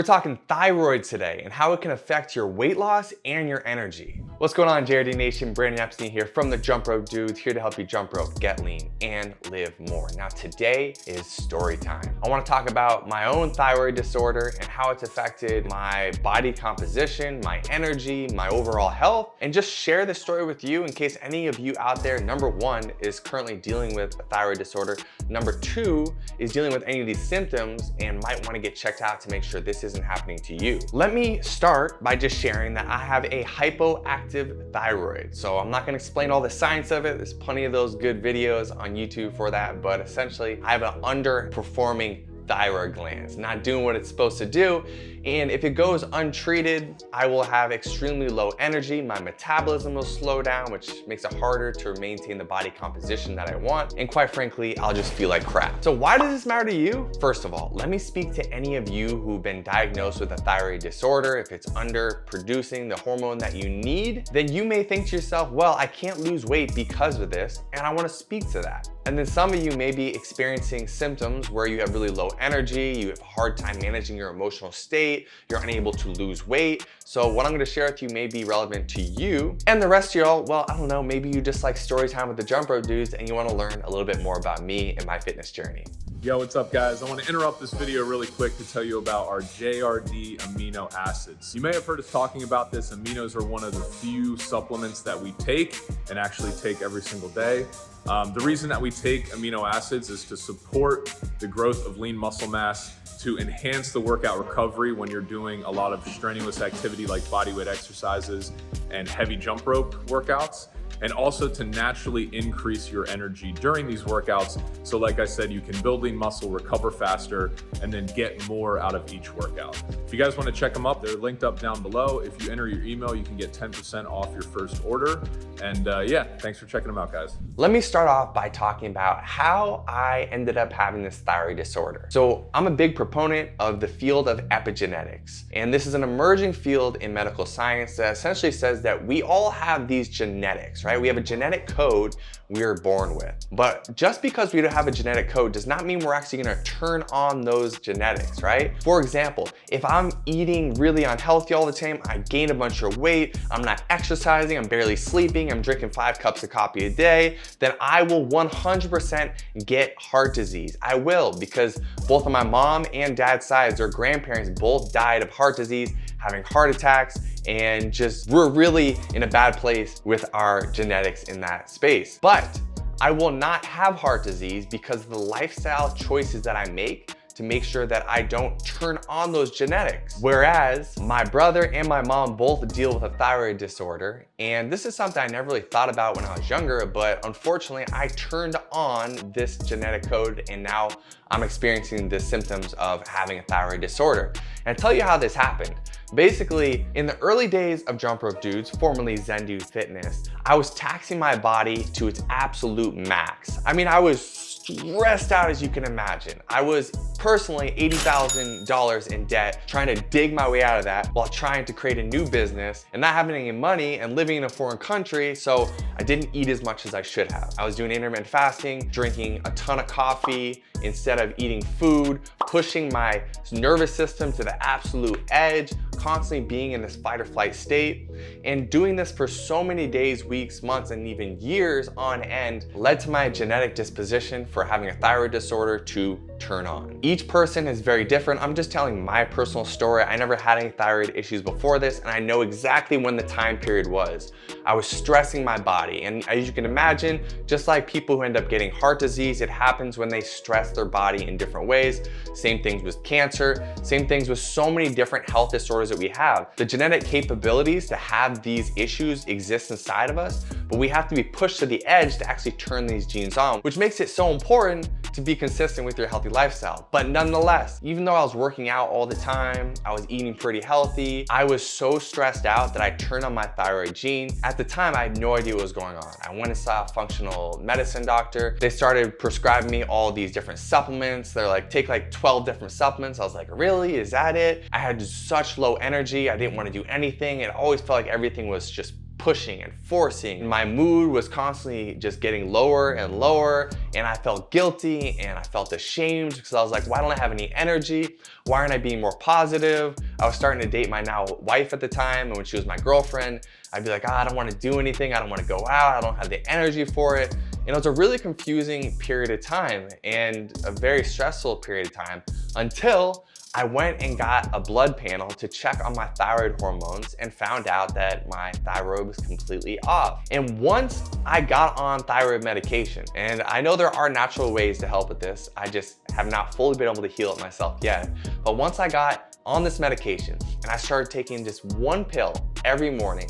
We're talking thyroid today and how it can affect your weight loss and your energy. What's going on, Jrd Nation? Brandon Epstein here from the Jump Rope Dudes, here to help you jump rope, get lean, and live more. Now today is story time. I want to talk about my own thyroid disorder and how it's affected my body composition, my energy, my overall health, and just share this story with you in case any of you out there, number one, is currently dealing with a thyroid disorder. Number two is dealing with any of these symptoms and might want to get checked out to make sure this isn't happening to you. Let me start by just sharing that I have a hypoactive thyroid. So I'm not going to explain all the science of it. There's plenty of those good videos on YouTube for that, but essentially I have an underperforming thyroid gland. It's not doing what it's supposed to do. And if it goes untreated, I will have extremely low energy. My metabolism will slow down, which makes it harder to maintain the body composition that I want. And quite frankly, I'll just feel like crap. So why does this matter to you? First of all, let me speak to any of you who've been diagnosed with a thyroid disorder. If it's underproducing the hormone that you need, then you may think to yourself, well, I can't lose weight because of this, and I want to speak to that. And then some of you may be experiencing symptoms where you have really low energy, you have a hard time managing your emotional state, you're unable to lose weight. So what I'm gonna share with you may be relevant to you. And the rest of y'all, well, I don't know, maybe you just like story time with the Jump Rope Dudes and you wanna learn a little bit more about me and my fitness journey. Yo, what's up guys? I want to interrupt this video really quick to tell you about our Jrd Amino Acids. You may have heard us talking about this. Aminos are one of the few supplements that we take and actually take every single day. The reason that we take amino acids is to support the growth of lean muscle mass, to enhance the workout recovery when you're doing a lot of strenuous activity like bodyweight exercises and heavy jump rope workouts, and also to naturally increase your energy during these workouts. So like I said, you can build lean muscle, recover faster, and then get more out of each workout. If you guys want to check them up, they're linked up down below. If you enter your email, you can get 10% off your first order. And yeah, thanks for checking them out, guys. Let me start off by talking about how I ended up having this thyroid disorder. So I'm a big proponent of the field of epigenetics. And this is an emerging field in medical science that essentially says that we all have these genetics, right? We have a genetic code we are born with. But just because we don't have a genetic code does not mean we're actually gonna turn on those genetics, right? For example, if I'm eating really unhealthy all the time, I gain a bunch of weight, I'm not exercising, I'm barely sleeping, I'm drinking 5 cups of coffee a day, then I will 100% get heart disease. I will, because both on my mom and dad's sides, their grandparents both died of heart disease, having heart attacks, and just we're really in a bad place with our genetics in that space. But I will not have heart disease because of the lifestyle choices that I make sure that I don't turn on those genetics. Whereas my brother and my mom both deal with a thyroid disorder, and this is something I never really thought about when I was younger, but unfortunately I turned on this genetic code and now I'm experiencing the symptoms of having a thyroid disorder. And I'll tell you how this happened. Basically, in the early days of Jump Rope Dudes, formerly Zen Dude Fitness, I was taxing my body to its absolute max. I mean, I was stressed out as you can imagine. I was personally $80,000 in debt, trying to dig my way out of that while trying to create a new business and not having any money and living in a foreign country, so I didn't eat as much as I should have. I was doing intermittent fasting, drinking a ton of coffee instead of eating food, pushing my nervous system to the absolute edge, constantly being in this fight or flight state. And doing this for so many days, weeks, months, and even years on end led to my genetic disposition for having a thyroid disorder to turn on. Each person is very different. I'm just telling my personal story. I never had any thyroid issues before this, and I know exactly when the time period was. I was stressing my body, and as you can imagine, just like people who end up getting heart disease, it happens when they stress their body in different ways. Same things with cancer, same things with so many different health disorders that we have. The genetic capabilities to have these issues exist inside of us, but we have to be pushed to the edge to actually turn these genes on, which makes it so important to be consistent with your healthy lifestyle. But nonetheless, even though I was working out all the time, I was eating pretty healthy, I was so stressed out that I turned on my thyroid gene. At the time, I had no idea what was going on. I went and saw a functional medicine doctor. They started prescribing me all these different supplements. They're like, take like 12 different supplements. I was like, really, is that it? I had such low energy. I didn't want to do anything. It always felt like everything was just pushing and forcing. My mood was constantly just getting lower and lower, and I felt guilty and I felt ashamed because I was like, why don't I have any energy? Why aren't I being more positive? I was starting to date my now wife at the time, and when she was my girlfriend, I'd be like, I don't want to do anything. I don't want to go out. I don't have the energy for it. And it was a really confusing period of time and a very stressful period of time until I went and got a blood panel to check on my thyroid hormones and found out that my thyroid was completely off. And once I got on thyroid medication, and I know there are natural ways to help with this, I just have not fully been able to heal it myself yet. But once I got on this medication and I started taking just one pill every morning,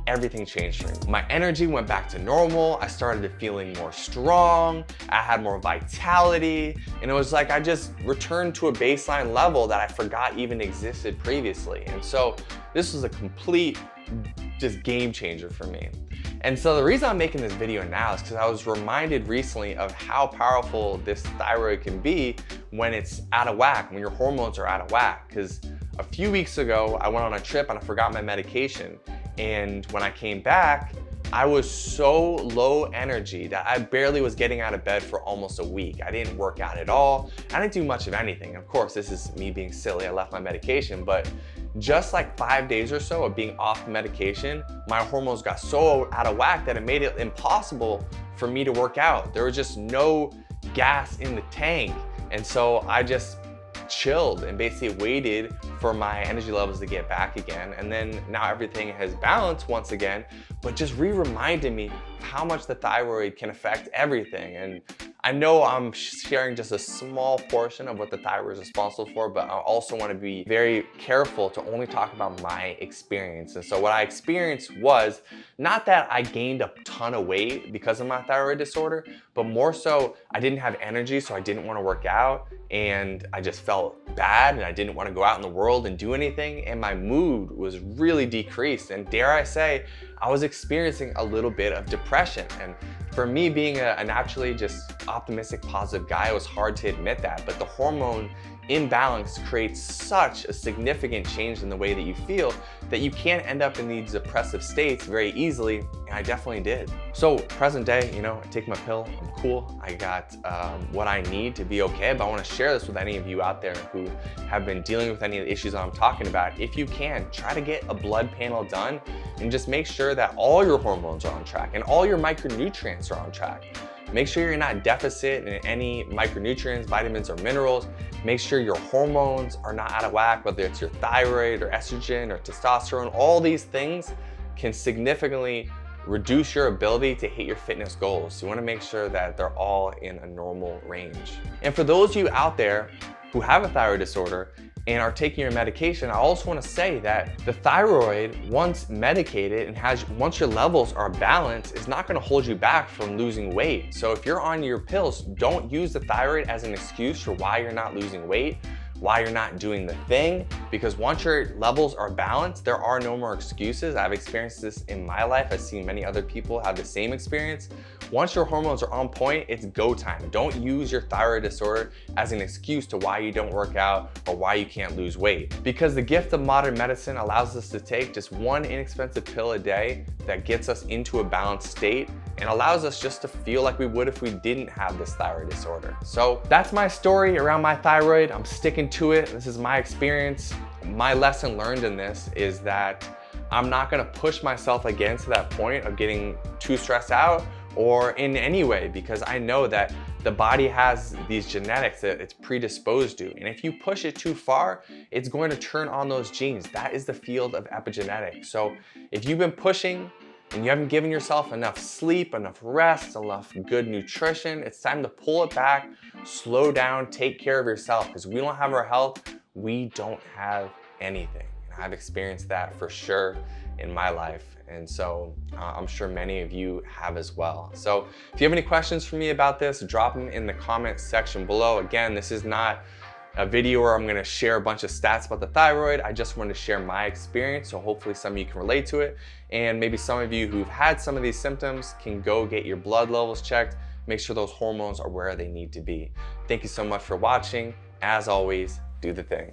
everything changed for me. My energy went back to normal. I started feeling more strong. I had more vitality. And it was like I just returned to a baseline level that I forgot even existed previously. And so this was a complete just game changer for me. And so the reason I'm making this video now is because I was reminded recently of how powerful this thyroid can be when it's out of whack, when your hormones are out of whack. Because a few weeks ago, I went on a trip and I forgot my medication. And when I came back, I was so low energy that I barely was getting out of bed for almost a week. I didn't work out at all. I didn't do much of anything. Of course, this is me being silly. I left my medication, but just like 5 days or so of being off medication, my hormones got so out of whack that it made it impossible for me to work out. There was just no gas in the tank. And so I just chilled and basically waited for my energy levels to get back again. And then now everything has balanced once again, but just reminded me how much the thyroid can affect everything. And I know I'm sharing just a small portion of what the thyroid is responsible for, but I also want to be very careful to only talk about my experience. And so what I experienced was not that I gained a ton of weight because of my thyroid disorder, but more so I didn't have energy, so I didn't want to work out, and I just felt bad and I didn't want to go out in the world and do anything, and my mood was really decreased, and dare I say, I was experiencing a little bit of depression. And for me, being a naturally just optimistic, positive guy, it was hard to admit that, but the hormone imbalance creates such a significant change in the way that you feel that you can end up in these depressive states very easily, and I definitely did. So present day, you know, I take my pill, I'm cool, I got what I need to be okay, but I want to share this with any of you out there who have been dealing with any of the issues I'm talking about. If you can, try to get a blood panel done and just make sure that all your hormones are on track and all your micronutrients are on track. Make sure you're not deficit in any micronutrients, vitamins, or minerals. Make sure your hormones are not out of whack, whether it's your thyroid or estrogen or testosterone. All these things can significantly reduce your ability to hit your fitness goals. So you want to make sure that they're all in a normal range. And for those of you out there who have a thyroid disorder and are taking your medication, I also want to say that the thyroid, once medicated and once your levels are balanced, is not going to hold you back from losing weight. So if you're on your pills, don't use the thyroid as an excuse for why you're not losing weight, why you're not doing the thing, because once your levels are balanced, there are no more excuses. I've experienced this in my life. I've seen many other people have the same experience. Once your hormones are on point, it's go time. Don't use your thyroid disorder as an excuse to why you don't work out or why you can't lose weight. Because the gift of modern medicine allows us to take just one inexpensive pill a day that gets us into a balanced state and allows us just to feel like we would if we didn't have this thyroid disorder. So that's my story around my thyroid. I'm sticking to it. This is my experience. My lesson learned in this is that I'm not gonna push myself again to that point of getting too stressed out or in any way, because I know that the body has these genetics that it's predisposed to. And if you push it too far, it's going to turn on those genes. That is the field of epigenetics. So if you've been pushing and you haven't given yourself enough sleep, enough rest, enough good nutrition, it's time to pull it back, slow down, take care of yourself, because we don't have our health, we don't have anything. And I've experienced that for sure in my life. And so I'm sure many of you have as well. So if you have any questions for me about this, drop them in the comment section below. Again, this is not a video where I'm gonna share a bunch of stats about the thyroid. I just wanted to share my experience, so hopefully some of you can relate to it. And maybe some of you who've had some of these symptoms can go get your blood levels checked, make sure those hormones are where they need to be. Thank you so much for watching. As always, do the thing.